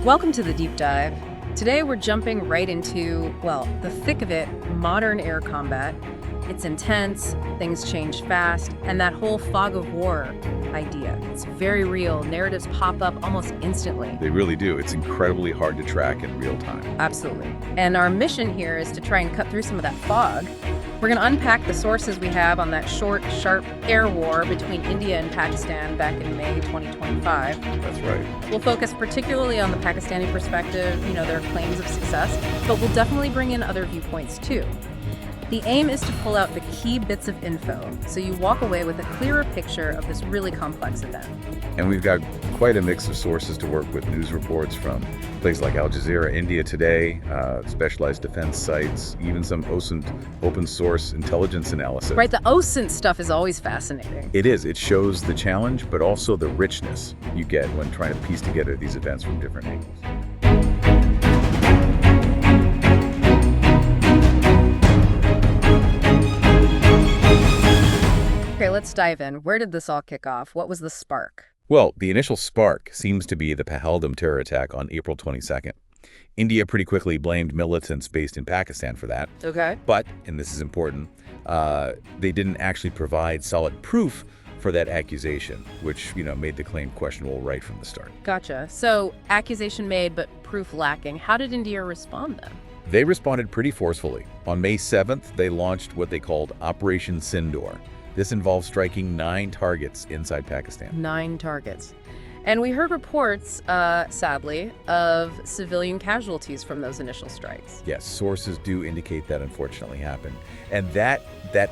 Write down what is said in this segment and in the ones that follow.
Welcome to the deep dive. Today we're jumping right into, well, the thick of it, modern air combat. It's intense, things change fast, and that whole fog of war idea. It's very real. Narratives pop up almost instantly. They really do. It's incredibly hard to track in real time. Absolutely. And our mission here is to try and cut through some of that fog. We're going to unpack the sources we have on that short, sharp air war between India and Pakistan back in May 2025. That's right. We'll focus particularly on the Pakistani perspective, their claims of success, but we'll definitely bring in other viewpoints too. The aim is to pull out the key bits of info so you walk away with a clearer picture of this really complex event. And we've got quite a mix of sources to work with: news reports from places like Al Jazeera, India Today, specialized defense sites, even some open source intelligence analysis. Right, the OSINT stuff is always fascinating. It is. It shows the challenge, but also the richness you get when trying to piece together these events from different angles. Okay, let's dive in. Where did this all kick off? What was the spark? Well, the initial spark seems to be the Pahalgam terror attack on April 22nd. India pretty quickly blamed militants based in Pakistan for that. Okay. But, and this is important, they didn't actually provide solid proof for that accusation, which, made the claim questionable right from the start. Gotcha. So, accusation made, but proof lacking. How did India respond then? They responded pretty forcefully. On May 7th, they launched what they called Operation Sindoor. This involved striking 9 targets inside Pakistan. 9 targets. And we heard reports, sadly, of civilian casualties from those initial strikes. Yes, sources do indicate that unfortunately happened. And that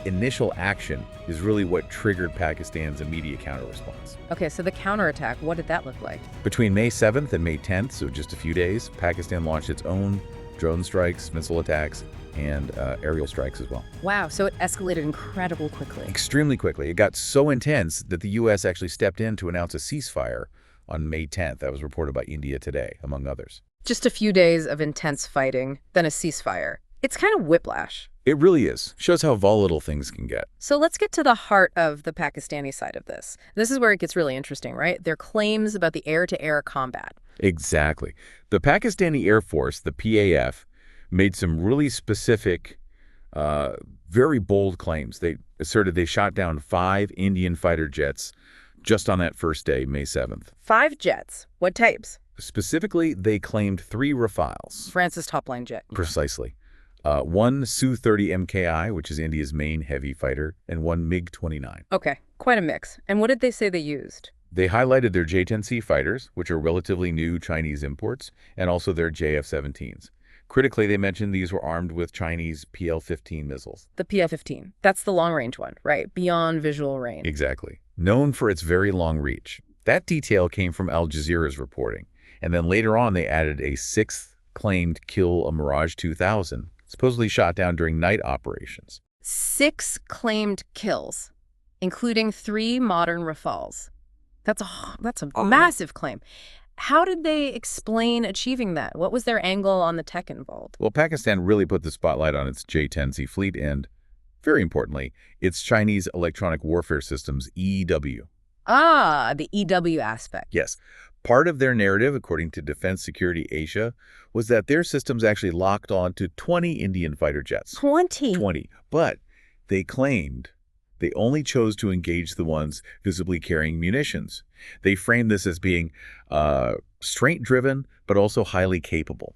initial action is really what triggered Pakistan's immediate counter-response. Okay, so the counterattack, what did that look like? Between May 7th and May 10th, so just a few days, Pakistan launched its own drone strikes, missile attacks, and aerial strikes as well. Wow, so it escalated incredibly quickly. Extremely quickly. It got so intense that the U.S. actually stepped in to announce a ceasefire on May 10th. That was reported by India Today, among others. Just a few days of intense fighting, then a ceasefire. It's kind of whiplash. It really is. Shows how volatile things can get. So let's get to the heart of the Pakistani side of this. This is where it gets really interesting, right? Their claims about the air-to-air combat. Exactly. The Pakistani Air Force, the PAF, made some really specific, very bold claims. They asserted they shot down 5 Indian fighter jets just on that first day, May 7th. 5 jets. What types? Specifically, they claimed 3 Rafales. France's top-line jet. Precisely. 1 Su-30 MKI, which is India's main heavy fighter, and 1 MiG-29. Okay, quite a mix. And what did they say they used? They highlighted their J-10C fighters, which are relatively new Chinese imports, and also their JF-17s. Critically, they mentioned these were armed with Chinese PL-15 missiles. The PL-15. That's the long-range one, right? Beyond visual range. Exactly. Known for its very long reach. That detail came from Al Jazeera's reporting. And then later on, they added a 6th claimed kill, a Mirage 2000, supposedly shot down during night operations. 6 claimed kills, including 3 modern Rafales. That's a massive claim. How did they explain achieving that? What was their angle on the tech involved? Well, Pakistan really put the spotlight on its J-10C fleet and, very importantly, its Chinese electronic warfare systems, EW. Ah, the EW aspect. Yes. Part of their narrative, according to Defense Security Asia, was that their systems actually locked on to 20 Indian fighter jets. 20? 20. But they claimed they only chose to engage the ones visibly carrying munitions. They framed this as being restraint-driven, but also highly capable.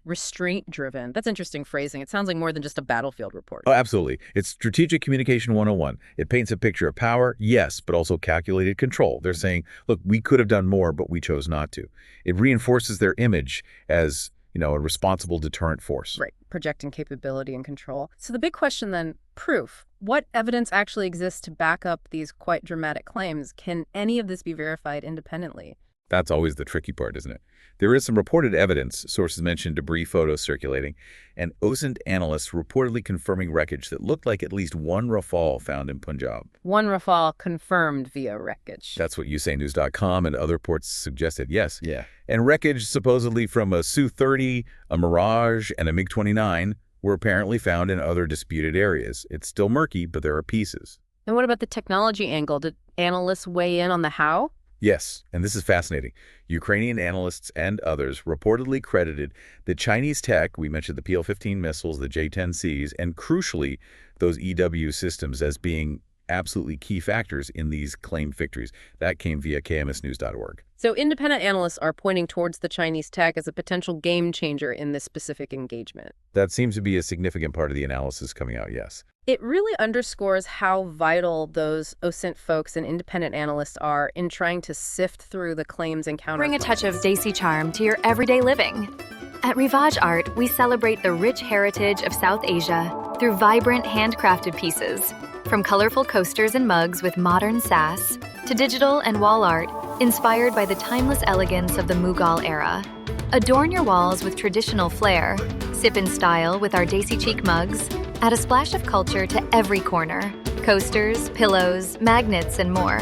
Restraint-driven. That's interesting phrasing. It sounds like more than just a battlefield report. Oh, absolutely. It's strategic communication 101. It paints a picture of power, yes, but also calculated control. They're saying, look, we could have done more, but we chose not to. It reinforces their image as, a responsible deterrent force. Right. Projecting capability and control. So the big question then, proof. What evidence actually exists to back up these quite dramatic claims? Can any of this be verified independently? That's always the tricky part, isn't it? There is some reported evidence. Sources mentioned debris photos circulating, and OSINT analysts reportedly confirming wreckage that looked like at least 1 Rafale found in Punjab. 1 Rafale confirmed via wreckage. That's what USAnews.com and other reports suggested, yes. Yeah. And wreckage supposedly from a Su-30, a Mirage, and a MiG-29 were apparently found in other disputed areas. It's still murky, but there are pieces. And what about the technology angle? Did analysts weigh in on the how? Yes, and this is fascinating. Ukrainian analysts and others reportedly credited the Chinese tech, we mentioned the PL-15 missiles, the J-10Cs, and crucially, those EW systems as being absolutely key factors in these claimed victories. That came via kmsnews.org. So independent analysts are pointing towards the Chinese tech as a potential game changer in this specific engagement. That seems to be a significant part of the analysis coming out, yes. It really underscores how vital those OSINT folks and independent analysts are in trying to sift through the claims and counterclaims. Bring a touch of Desi charm to your everyday living. At Riwaj Art, we celebrate the rich heritage of South Asia through vibrant handcrafted pieces. From colorful coasters and mugs with modern sass to digital and wall art inspired by the timeless elegance of the Mughal era. Adorn your walls with traditional flair, sip in style with our Desi Cheek mugs, add a splash of culture to every corner. Coasters, pillows, magnets, and more.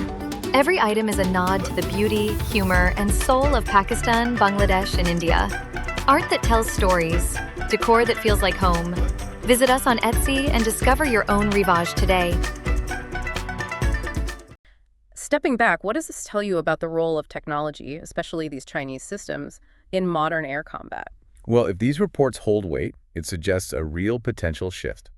Every item is a nod to the beauty, humor, and soul of Pakistan, Bangladesh, and India. Art that tells stories, decor that feels like home. Visit us on Etsy and discover your own Riwaj today. Stepping back, what does this tell you about the role of technology, especially these Chinese systems, in modern air combat? Well, if these reports hold weight, it suggests a real potential shift.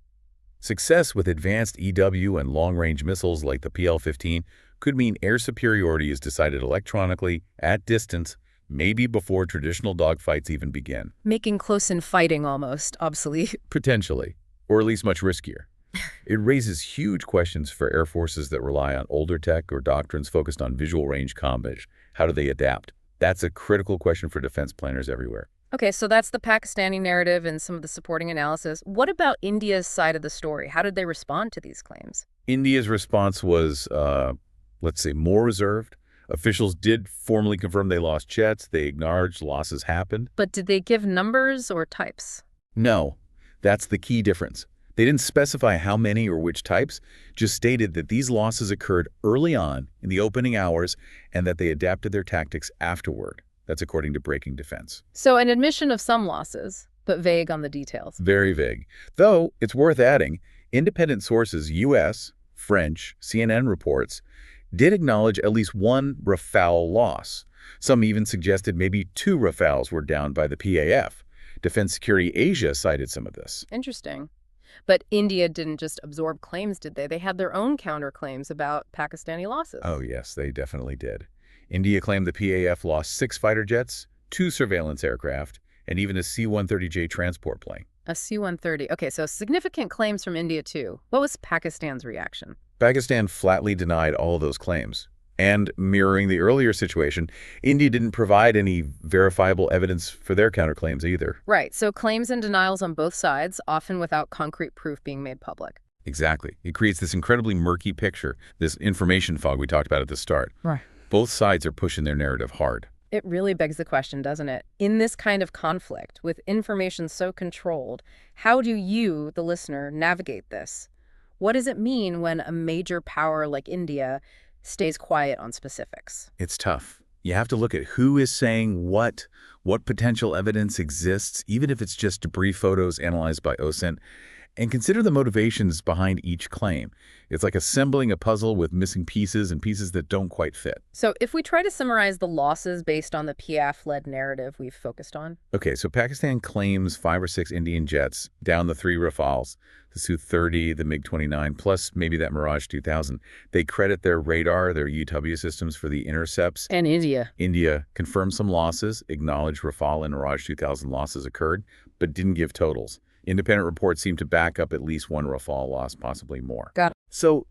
Success with advanced EW and long-range missiles like the PL-15 could mean air superiority is decided electronically, at distance, maybe before traditional dogfights even begin. Making close-in fighting almost obsolete. Potentially, or at least much riskier. It raises huge questions for air forces that rely on older tech or doctrines focused on visual range combat. How do they adapt? That's a critical question for defense planners everywhere. Okay, so that's the Pakistani narrative and some of the supporting analysis. What about India's side of the story? How did they respond to these claims? India's response was, let's say, more reserved. Officials did formally confirm they lost jets. They acknowledged losses happened. But did they give numbers or types? No, that's the key difference. They didn't specify how many or which types, just stated that these losses occurred early on in the opening hours and that they adapted their tactics afterward. That's according to Breaking Defense. So an admission of some losses, but vague on the details. Very vague. Though, it's worth adding, independent sources, U.S., French, CNN reports, did acknowledge at least one Rafale loss. Some even suggested maybe 2 Rafales were downed by the PAF. Defense Security Asia cited some of this. Interesting. But India didn't just absorb claims, did they? They had their own counterclaims about Pakistani losses. Oh, yes, they definitely did. India claimed the PAF lost 6 fighter jets, 2 surveillance aircraft, and even a C-130J transport plane. A C-130. Okay, so significant claims from India, too. What was Pakistan's reaction? Pakistan flatly denied all of those claims. And mirroring the earlier situation, India didn't provide any verifiable evidence for their counterclaims either. Right, so claims and denials on both sides, often without concrete proof being made public. Exactly. It creates this incredibly murky picture, this information fog we talked about at the start. Right. Both sides are pushing their narrative hard. It really begs the question, doesn't it? In this kind of conflict, with information so controlled, how do you, the listener, navigate this? What does it mean when a major power like India stays quiet on specifics? It's tough. You have to look at who is saying what potential evidence exists, even if it's just debris photos analyzed by OSINT, and consider the motivations behind each claim. It's like assembling a puzzle with missing pieces and pieces that don't quite fit. So if we try to summarize the losses based on the PAF-led narrative we've focused on. Okay, so Pakistan claims 5 or 6 Indian jets, down the 3 Rafales, the Su-30, the MiG-29, plus maybe that Mirage 2000. They credit their radar, their UW systems for the intercepts. And India. India confirmed some losses, acknowledged Rafale and Mirage 2000 losses occurred, but didn't give totals. Independent reports seem to back up at least 1 Rafale loss, possibly more. Got it. So,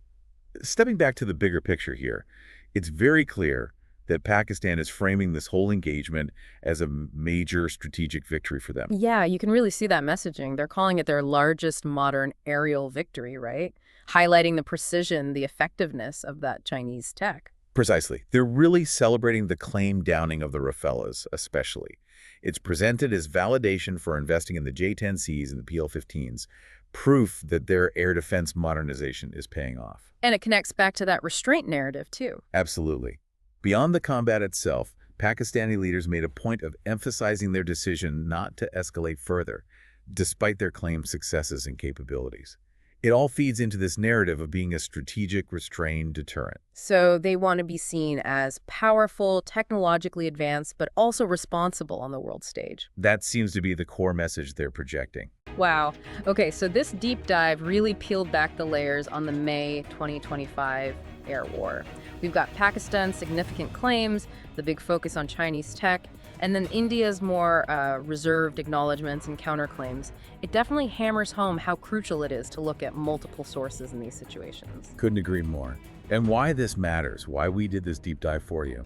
stepping back to the bigger picture here, it's very clear that Pakistan is framing this whole engagement as a major strategic victory for them. Yeah, you can really see that messaging. They're calling it their largest modern aerial victory, right? Highlighting the precision, the effectiveness of that Chinese tech. Precisely. They're really celebrating the claim downing of the Rafales, especially. It's presented as validation for investing in the J-10Cs and the PL-15s, proof that their air defense modernization is paying off. And it connects back to that restraint narrative, too. Absolutely. Beyond the combat itself, Pakistani leaders made a point of emphasizing their decision not to escalate further, despite their claimed successes and capabilities. It all feeds into this narrative of being a strategic, restrained deterrent. So they want to be seen as powerful, technologically advanced, but also responsible on the world stage. That seems to be the core message they're projecting. Wow. Okay, so this deep dive really peeled back the layers on the May 2025 air war. We've got Pakistan's significant claims, the big focus on Chinese tech, and then India's more reserved acknowledgments and counterclaims. It definitely hammers home how crucial it is to look at multiple sources in these situations. Couldn't agree more. And why this matters, why we did this deep dive for you,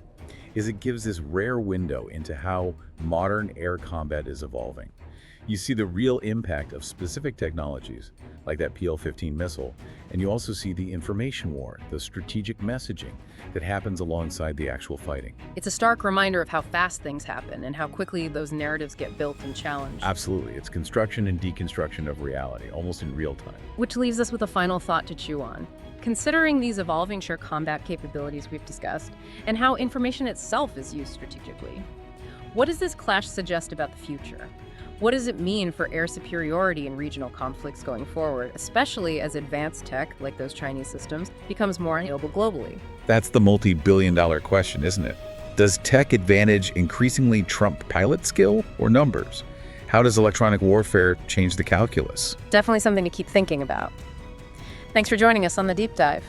is it gives this rare window into how modern air combat is evolving. You see the real impact of specific technologies, like that PL-15 missile, and you also see the information war, the strategic messaging that happens alongside the actual fighting. It's a stark reminder of how fast things happen and how quickly those narratives get built and challenged. Absolutely. It's construction and deconstruction of reality, almost in real time. Which leaves us with a final thought to chew on. Considering these evolving air combat capabilities we've discussed, and how information itself is used strategically, what does this clash suggest about the future? What does it mean for air superiority in regional conflicts going forward, especially as advanced tech, like those Chinese systems, becomes more available globally? That's the multi-billion-dollar question, isn't it? Does tech advantage increasingly trump pilot skill or numbers? How does electronic warfare change the calculus? Definitely something to keep thinking about. Thanks for joining us on the Deep Dive.